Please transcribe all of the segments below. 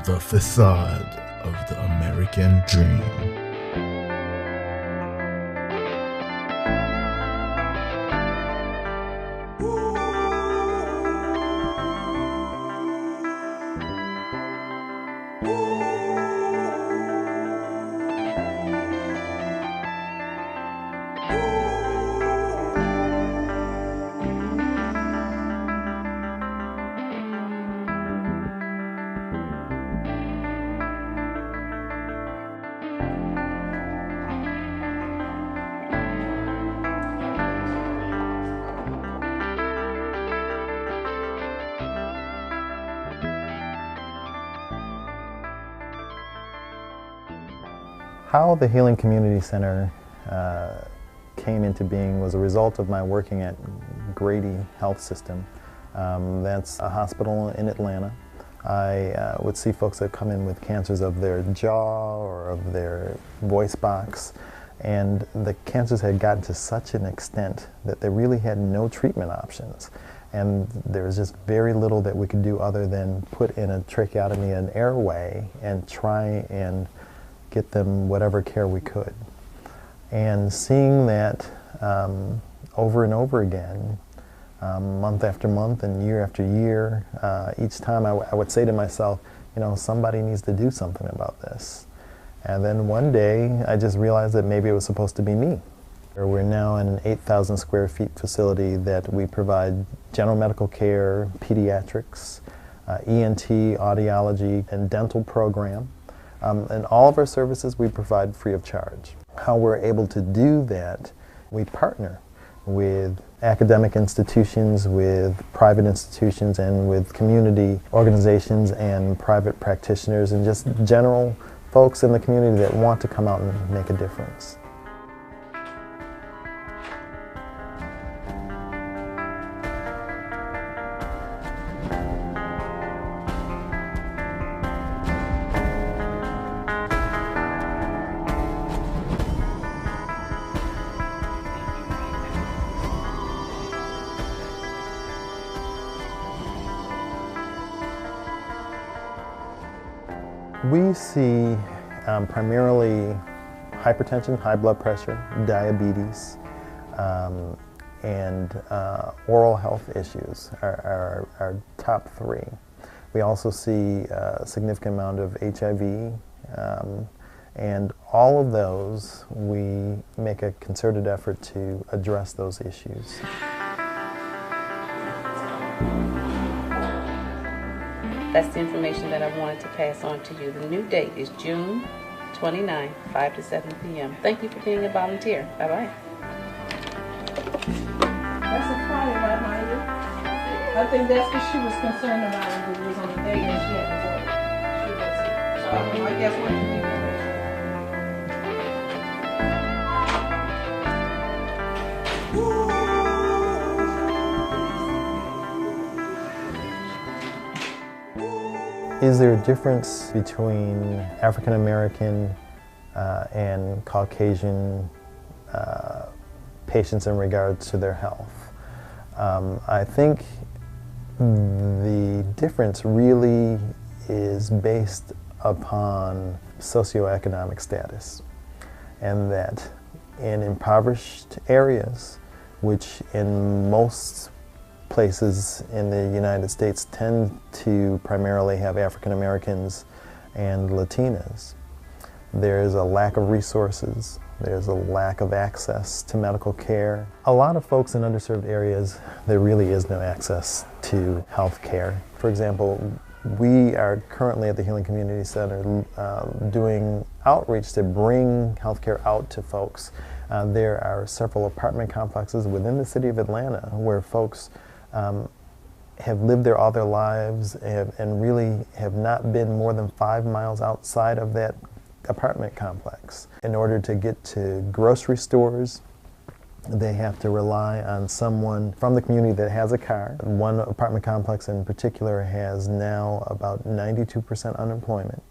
The facade of the American dream. How the Healing Community Center came into being was a result of my working at Grady Health System. That's a hospital in Atlanta. I would see folks that come in with cancers of their jaw or of their voice box, and the cancers had gotten to such an extent that they really had no treatment options. And there was just very little that we could do other than put in a tracheotomy and airway and try and get them whatever care we could. And seeing that over and over again, month after month and year after year, each time I would say to myself, you know, somebody needs to do something about this. And then one day I just realized that maybe it was supposed to be me. We're now in an 8,000 square feet facility that we provide general medical care, pediatrics, ENT, audiology, and dental program. And all of our services we provide free of charge. How we're able to do that, we partner with academic institutions, with private institutions, and with community organizations and private practitioners and just general folks in the community that want to come out and make a difference. We see primarily hypertension, high blood pressure, diabetes, and oral health issues are our top three. We also see a significant amount of HIV, and all of those we make a concerted effort to address those issues. That's the information that I wanted to pass on to you. The new date is June 29, 5 to 7 p.m. Thank you for being a volunteer. Bye-bye. That's a Friday, right, Maya? I think that's what she was concerned about. It was on the day that she had to work. She was, so I guess what you think of Is there a difference between African American and Caucasian patients in regards to their health? I think the difference really is based upon socioeconomic status, and that in impoverished areas, which in most places in the United States tend to primarily have African Americans and Latinas, there's a lack of resources, there's a lack of access to medical care. A lot of folks in underserved areas, there really is no access to health care. For example, we are currently at the Healing Community Center doing outreach to bring healthcare out to folks. There are several apartment complexes within the city of Atlanta where folks have lived there all their lives and really have not been more than 5 miles outside of that apartment complex. In order to get to grocery stores, They have to rely on someone from the community that has a car. One apartment complex in particular has now about 92% unemployment.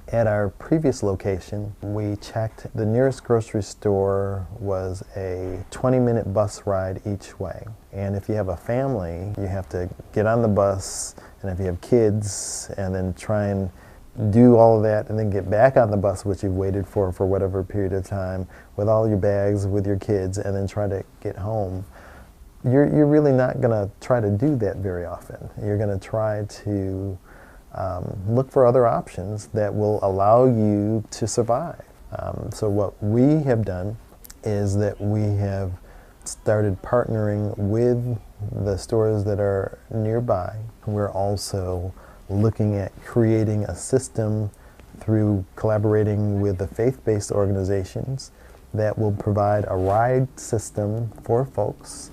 At our previous location, we checked the nearest grocery store was a 20-minute bus ride each way. And if you have a family, you have to get on the bus, and if you have kids, and then try and do all of that and then get back on the bus, which you've waited for whatever period of time, with all your bags, with your kids, and then try to get home. You're really not going to try to do that very often. You're going to try to look for other options that will allow you to survive. So what we have done is that we have started partnering with the stores that are nearby. We're also looking at creating a system through collaborating with the faith-based organizations that will provide a ride system for folks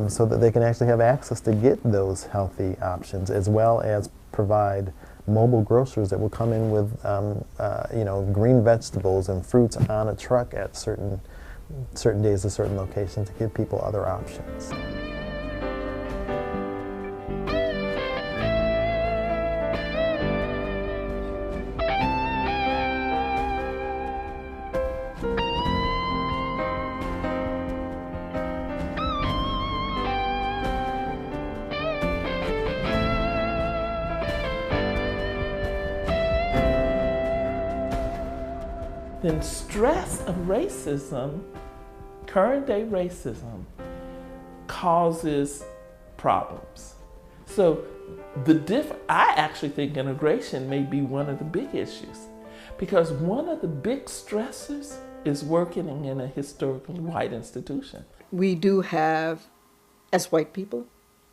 so that they can actually have access to get those healthy options, as well as provide mobile grocers that will come in with green vegetables and fruits on a truck at certain days at certain locations to give people other options. Then stress of racism, current day racism, causes problems. So I actually think integration may be one of the big issues, because one of the big stressors is working in a historically white institution. We do have, as white people,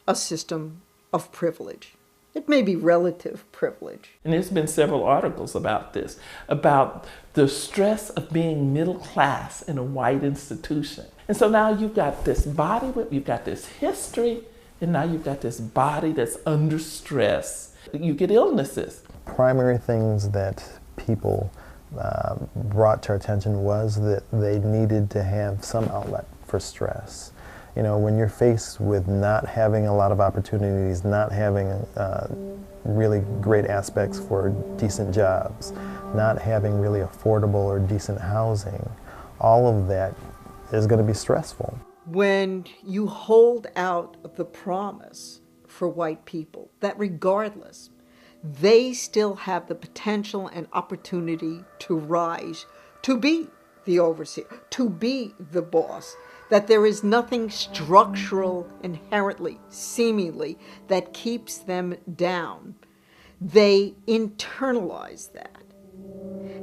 a system of privilege. It may be relative privilege. And there's been several articles about this, about the stress of being middle class in a white institution. And so now you've got this body, you've got this history, and now you've got this body that's under stress. You get illnesses. Primary things that people brought to our attention was that they needed to have some outlet for stress. You know, when you're faced with not having a lot of opportunities, not having really great aspects for decent jobs, not having really affordable or decent housing, all of that is going to be stressful. When you hold out the promise for white people that regardless, they still have the potential and opportunity to rise, to be the overseer, to be the boss, that there is nothing structural inherently, seemingly, that keeps them down. They internalize that,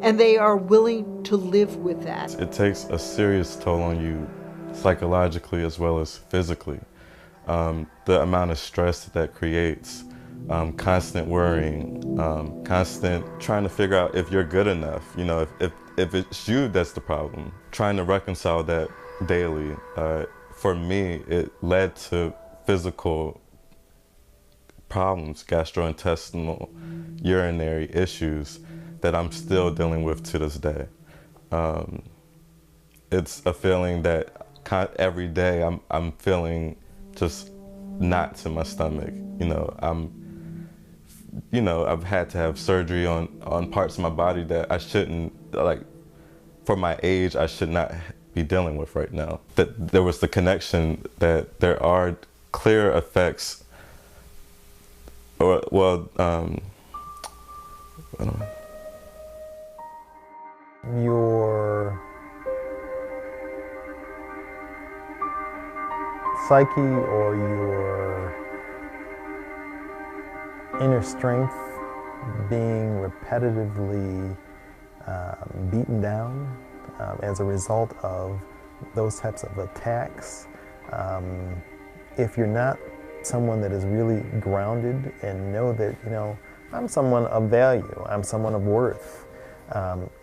and they are willing to live with that. It takes a serious toll on you psychologically as well as physically. The amount of stress that creates, constant worrying, constant trying to figure out if you're good enough, you know, if it's you that's the problem. Trying to reconcile that daily, for me, it led to physical problems, gastrointestinal, urinary issues that I'm still dealing with to this day. It's a feeling that every day I'm feeling just knots in my stomach. I've had to have surgery on parts of my body that I shouldn't, like, for my age, I should not be dealing with right now. That there was the connection that there are clear effects, or your psyche or your inner strength being repetitively beaten down as a result of those types of attacks. If you're not someone that is really grounded and know that, I'm someone of value, I'm someone of worth.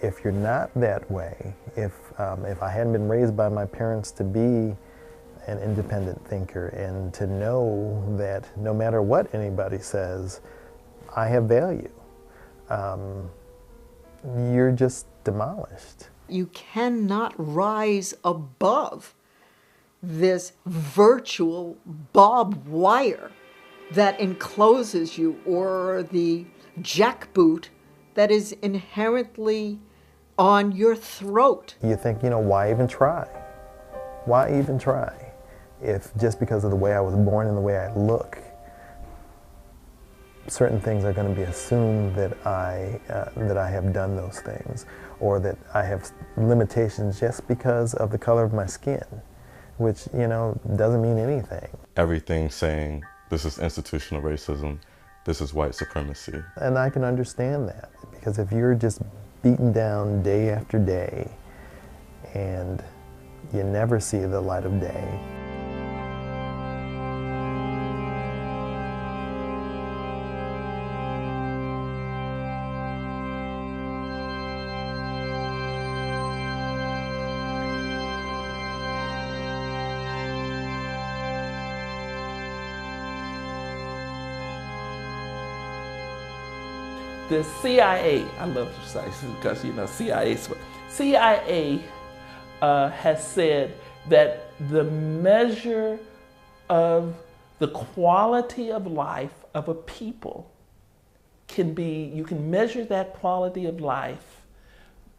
If you're not that way, if I hadn't been raised by my parents to be an independent thinker and to know that no matter what anybody says, I have value, you're just demolished. You cannot rise above this virtual barbed wire that encloses you, or the jackboot that is inherently on your throat. You think, why even try? Why even try? If just because of the way I was born and the way I look, certain things are going to be assumed that I have done those things, or that I have limitations just because of the color of my skin, which, doesn't mean anything. Everything saying this is institutional racism, this is white supremacy. And I can understand that, because if you're just beaten down day after day and you never see the light of day, the CIA, I love this because CIA has said that the measure of the quality of life of a people you can measure that quality of life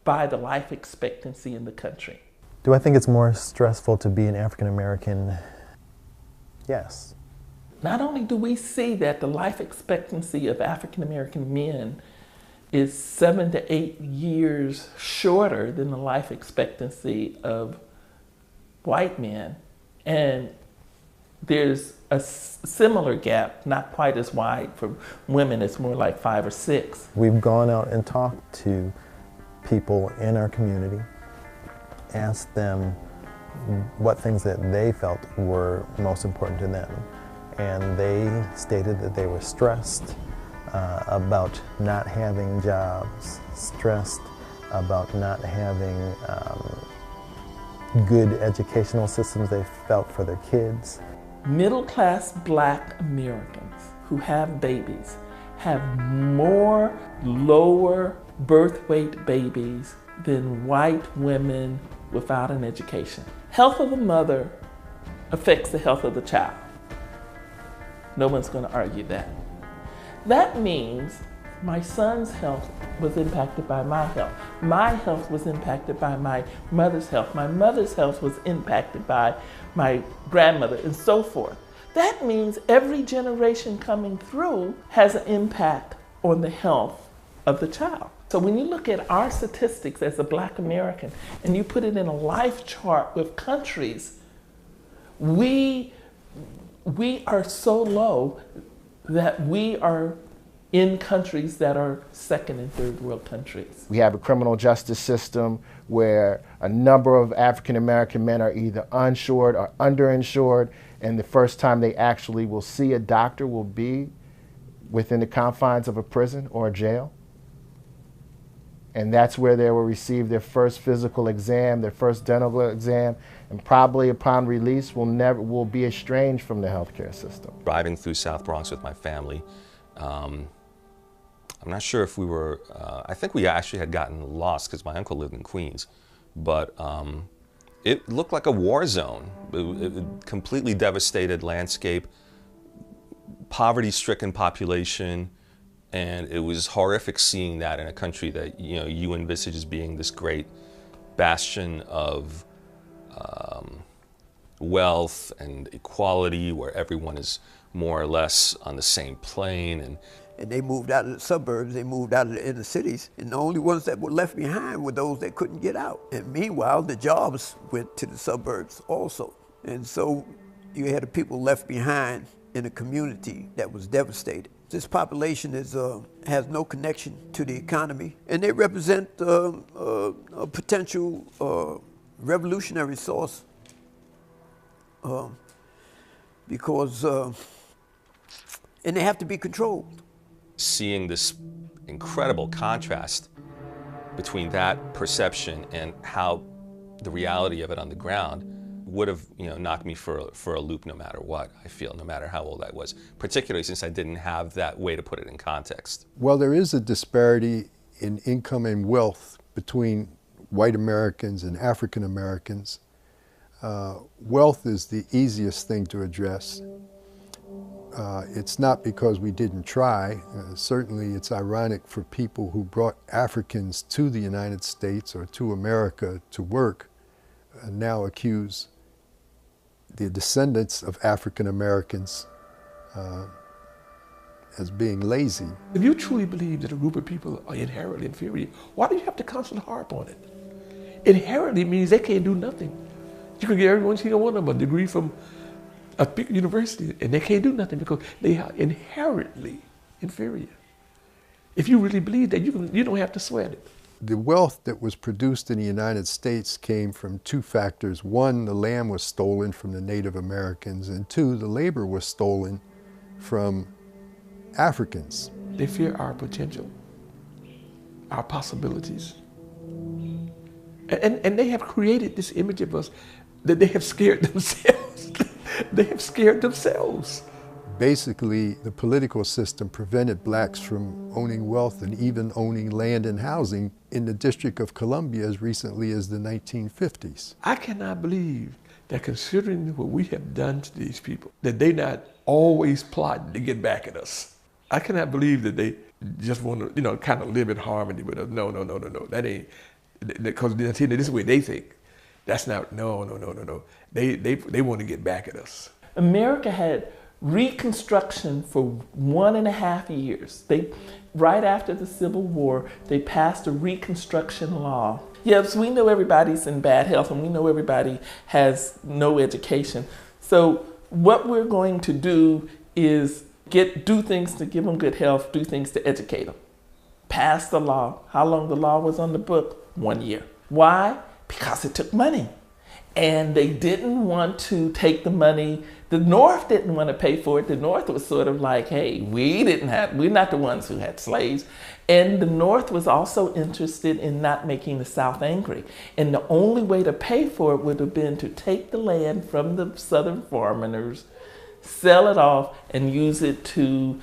by the life expectancy in the country. Do I think it's more stressful to be an African American? Yes. Not only do we see that the life expectancy of African American men is 7 to 8 years shorter than the life expectancy of white men, and there's a similar gap, not quite as wide for women, it's more like 5 or 6. We've gone out and talked to people in our community, asked them what things that they felt were most important to them. And they stated that they were stressed about not having jobs, stressed about not having good educational systems they felt for their kids. Middle-class Black Americans who have babies have more lower birth weight babies than white women without an education. Health of the mother affects the health of the child. No one's going to argue that. That means my son's health was impacted by my health. My health was impacted by my mother's health. My mother's health was impacted by my grandmother, and so forth. That means every generation coming through has an impact on the health of the child. So when you look at our statistics as a Black American and you put it in a life chart with countries, we are so low that we are in countries that are second and third world countries. We have a criminal justice system where a number of African American men are either uninsured or underinsured, and the first time they actually will see a doctor will be within the confines of a prison or a jail. And that's where they will receive their first physical exam, their first dental exam, and probably upon release will be estranged from the healthcare system. Driving through South Bronx with my family, I'm not sure if we were, I think we actually had gotten lost because my uncle lived in Queens, but it looked like a war zone. It completely devastated landscape, poverty-stricken population, and it was horrific seeing that in a country that you envisage as being this great bastion of wealth and equality, where everyone is more or less on the same plane. And they moved out of the suburbs, they moved out of the inner cities, and the only ones that were left behind were those that couldn't get out. And meanwhile, the jobs went to the suburbs also. And so you had the people left behind in a community that was devastated. This population has no connection to the economy, and they represent a potential revolutionary source because, and they have to be controlled. Seeing this incredible contrast between that perception and how the reality of it on the ground would have knocked me for a loop no matter what, I feel, no matter how old I was, particularly since I didn't have that way to put it in context. Well, there is a disparity in income and wealth between white Americans and African Americans. Wealth is the easiest thing to address. It's not because we didn't try. Certainly it's ironic for people who brought Africans to the United States or to America to work now accuse the descendants of African Americans as being lazy. If you truly believe that a group of people are inherently inferior, why do you have to constantly harp on it? Inherently means they can't do nothing. You could get every single one of them a degree from a big university and they can't do nothing because they are inherently inferior. If you really believe that, you don't have to sweat it. The wealth that was produced in the United States came from two factors. One, the land was stolen from the Native Americans, and two, the labor was stolen from Africans. They fear our potential, our possibilities. And they have created this image of us that they have scared themselves. They have scared themselves. Basically, the political system prevented blacks from owning wealth and even owning land and housing in the District of Columbia as recently as the 1950s. I cannot believe that, considering what we have done to these people, that they're not always plotting to get back at us. I cannot believe that they just want to, kind of live in harmony with us. No. That ain't, because this is the way they think. That's not, no. They want to get back at us. America had Reconstruction for 1.5 years. Right after the Civil War, they passed a Reconstruction law. Yes, we know everybody's in bad health and we know everybody has no education. So what we're going to do is do things to give them good health, do things to educate them. Pass the law. How long the law was on the book? 1 year. Why? Because it took money. And they didn't want to take the money. The North didn't want to pay for it. The North was sort of like, hey, we're not the ones who had slaves. And the North was also interested in not making the South angry. And the only way to pay for it would have been to take the land from the Southern foreigners, sell it off, and use it to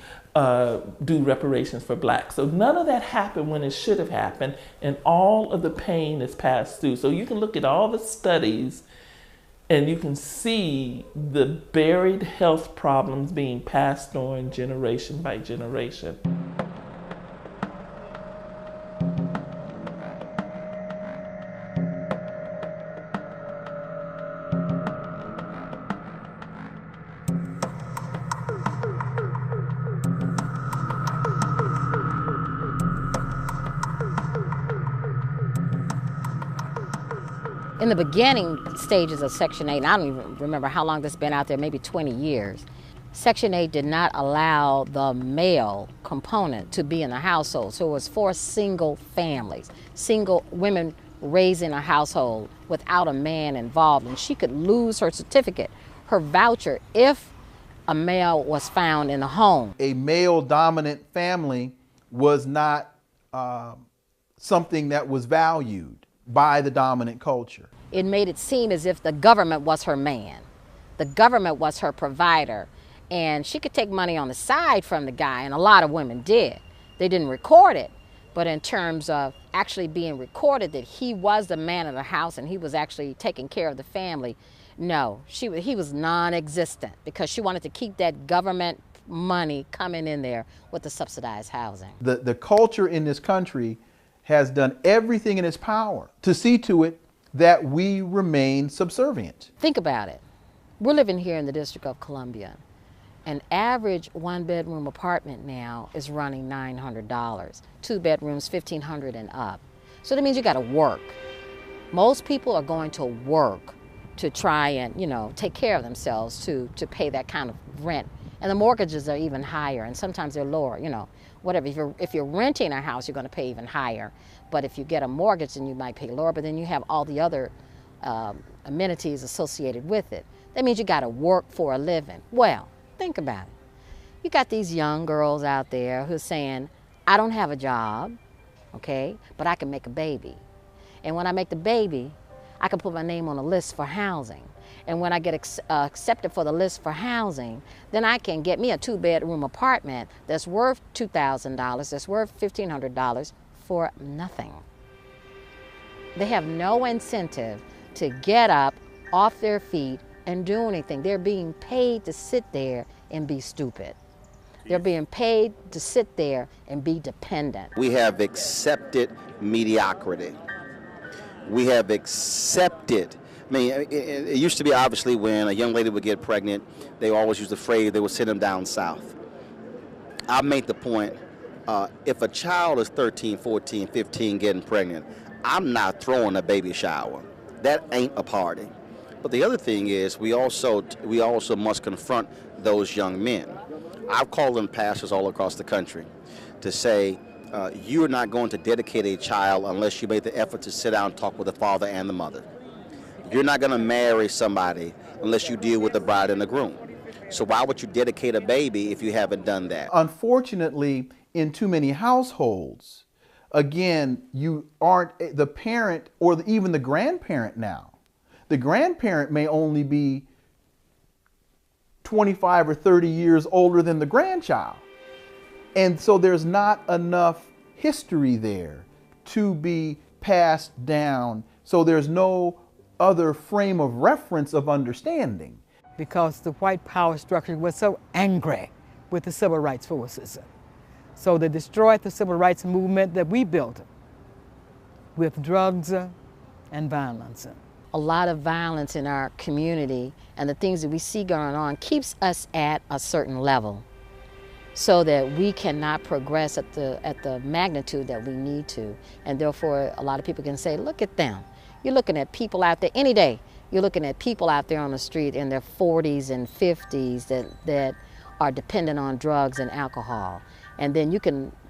do reparations for blacks. So none of that happened when it should have happened, and all of the pain is passed through. So you can look at all the studies and you can see the buried health problems being passed on generation by generation. In the beginning stages of Section 8, and I don't even remember how long this has been out there, maybe 20 years, Section 8 did not allow the male component to be in the household. So it was for single families, single women raising a household without a man involved. And she could lose her certificate, her voucher, if a male was found in the home. A male-dominant family was not something that was valued by the dominant culture. It made it seem as if the government was her man. The government was her provider. And she could take money on the side from the guy, and a lot of women did. They didn't record it, but in terms of actually being recorded that he was the man of the house and he was actually taking care of the family, no, he was non-existent because she wanted to keep that government money coming in there with the subsidized housing. The culture in this country has done everything in its power to see to it that we remain subservient. Think about it. We're living here in the District of Columbia. An average one-bedroom apartment now is running $900. 2 bedrooms, $1,500 and up. So that means you got to work. Most people are going to work to try and, take care of themselves to pay that kind of rent. And the mortgages are even higher, and sometimes they're lower, whatever. If you're renting a house, you're going to pay even higher. But if you get a mortgage, then you might pay lower, but then you have all the other amenities associated with it. That means you got to work for a living. Well, think about it. You got these young girls out there who's saying, I don't have a job, okay, but I can make a baby. And when I make the baby, I can put my name on a list for housing. And when I get accepted for the list for housing, then I can get me a 2-bedroom apartment that's worth $2,000, that's worth $1,500 for nothing. They have no incentive to get up, off their feet and do anything. They're being paid to sit there and be stupid. They're being paid to sit there and be dependent. We have accepted mediocrity. We have accepted, I mean, it used to be obviously when a young lady would get pregnant, they always used the phrase, they would send them down south. I make the point, if a child is 13, 14, 15 getting pregnant, I'm not throwing a baby shower. That ain't a party. But the other thing is, we also must confront those young men. I've called them pastors all across the country to say, you're not going to dedicate a child unless you make the effort to sit down and talk with the father and the mother. You're not going to marry somebody unless you deal with the bride and the groom. So why would you dedicate a baby if you haven't done that? Unfortunately, in too many households, again, you aren't the parent or even the grandparent now. The grandparent may only be 25 or 30 years older than the grandchild. And so there's not enough history there to be passed down. So there's no other frame of reference of understanding. Because the white power structure was so angry with the civil rights forces. So they destroyed the civil rights movement that we built with drugs and violence. A lot of violence in our community and the things that we see going on keeps us at a certain level so that we cannot progress at the magnitude that we need to. And therefore, a lot of people can say, look at them. You're looking at people out there any day. You're looking at people out there on the street in their 40s and 50s that are dependent on drugs and alcohol. And then you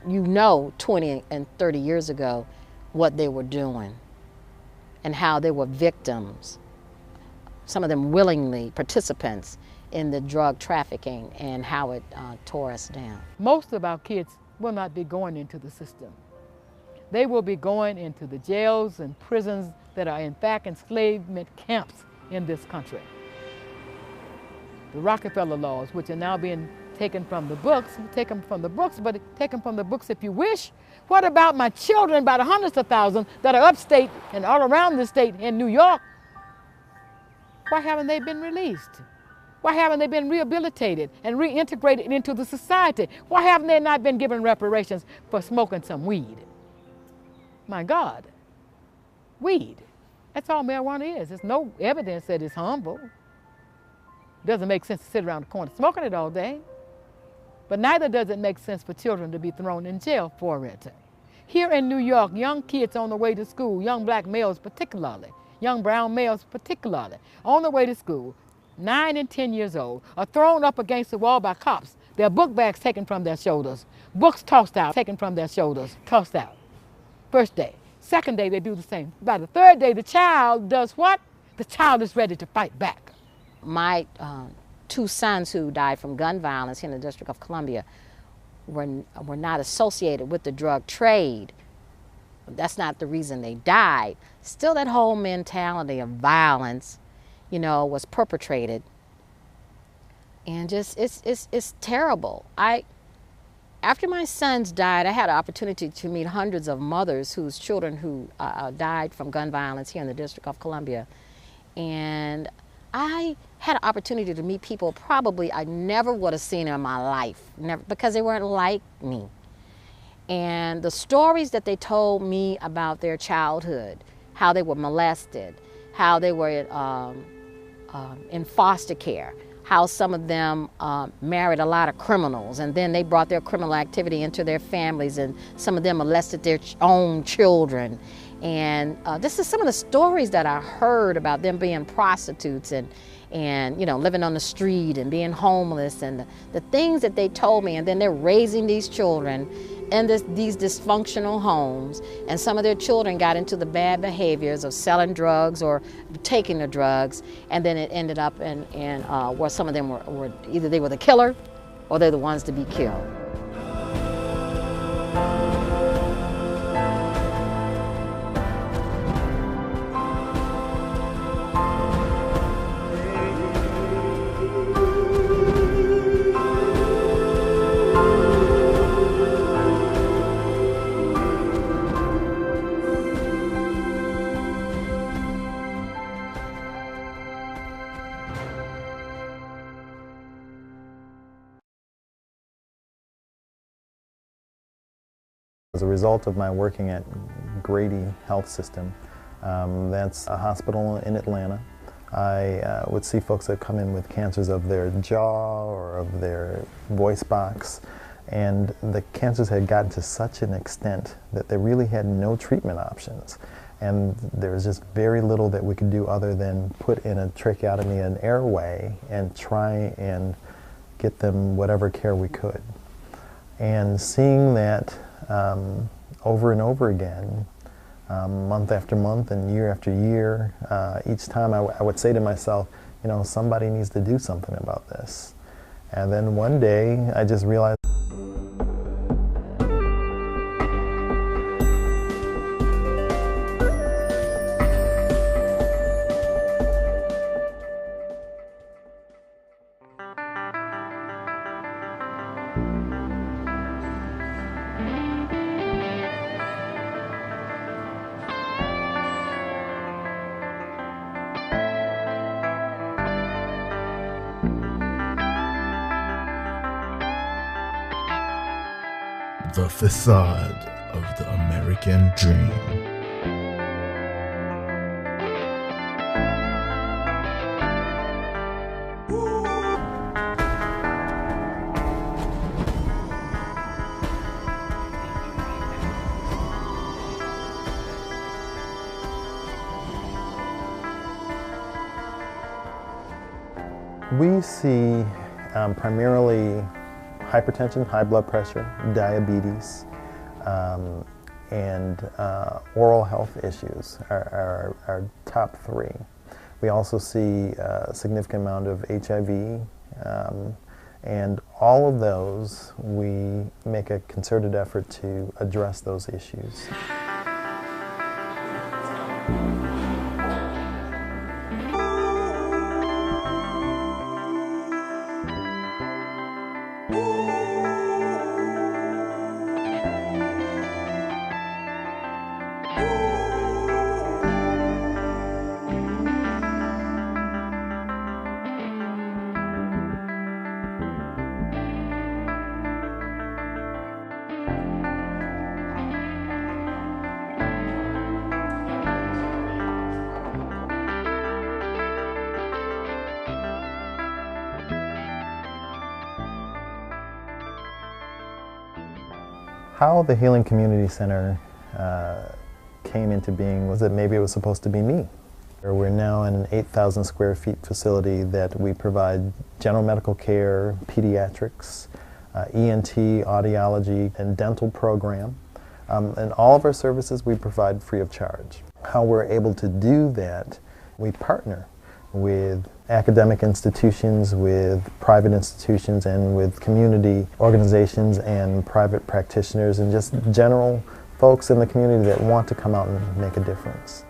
know 20 and 30 years ago what they were doing and how they were victims, some of them willingly participants in the drug trafficking and how it tore us down. Most of our kids will not be going into the system. They will be going into the jails and prisons that are in fact enslavement camps in this country. The Rockefeller laws, which are now being taken from the books, but take them from the books if you wish. What about my children, by the hundreds of thousands that are upstate and all around the state in New York? Why haven't they been released? Why haven't they been rehabilitated and reintegrated into the society? Why haven't they not been given reparations for smoking some weed? My God, weed. That's all marijuana is. There's no evidence that it's harmful. Doesn't make sense to sit around the corner smoking it all day. But neither does it make sense for children to be thrown in jail for it. Here in New York, young kids on the way to school, young black males particularly, young brown males particularly, on the way to school, 9 and 10 years old, are thrown up against the wall by cops. Their book bags taken from their shoulders, books tossed out, taken from their shoulders, tossed out. First day. Second day, they do the same. By the third day, the child does what? The child is ready to fight back. My 2 sons who died from gun violence here in the District of Columbia were not associated with the drug trade. That's not the reason they died. Still, that whole mentality of violence, you know, was perpetrated. And just, it's terrible. After my sons died, I had an opportunity to meet hundreds of mothers whose children who died from gun violence here in the District of Columbia. And I had an opportunity to meet people probably I never would have seen in my life, never, because they weren't like me. And the stories that they told me about their childhood, how they were molested, how they were in foster care, how some of them married a lot of criminals, and then they brought their criminal activity into their families, and some of them molested their own children. And this is some of the stories that I heard about them being prostitutes and you know, living on the street and being homeless, and the things that they told me. And then they're raising these children in these dysfunctional homes, and some of their children got into the bad behaviors of selling drugs or taking the drugs, and then it ended up in where some of them were either they were the killer or they're the ones to be killed. As a result of my working at Grady Health System, that's a hospital in Atlanta, I would see folks that come in with cancers of their jaw or of their voice box, and the cancers had gotten to such an extent that they really had no treatment options. And there was just very little that we could do other than put in a tracheotomy and airway and try and get them whatever care we could. And seeing that over and over again, month after month and year after year, each time I would say to myself, you know, somebody needs to do something about this. And then one day I just realized the facade of the American dream. We see primarily hypertension, high blood pressure, diabetes, and oral health issues are our top three. We also see a significant amount of HIV, and all of those we make a concerted effort to address those issues. How the Healing Community Center came into being was that maybe it was supposed to be me. We're now in an 8,000 square feet facility that we provide general medical care, pediatrics, ENT, audiology, and dental program. And all of our services we provide free of charge. How we're able to do that, we partner with academic institutions, with private institutions, and with community organizations and private practitioners and just general folks in the community that want to come out and make a difference.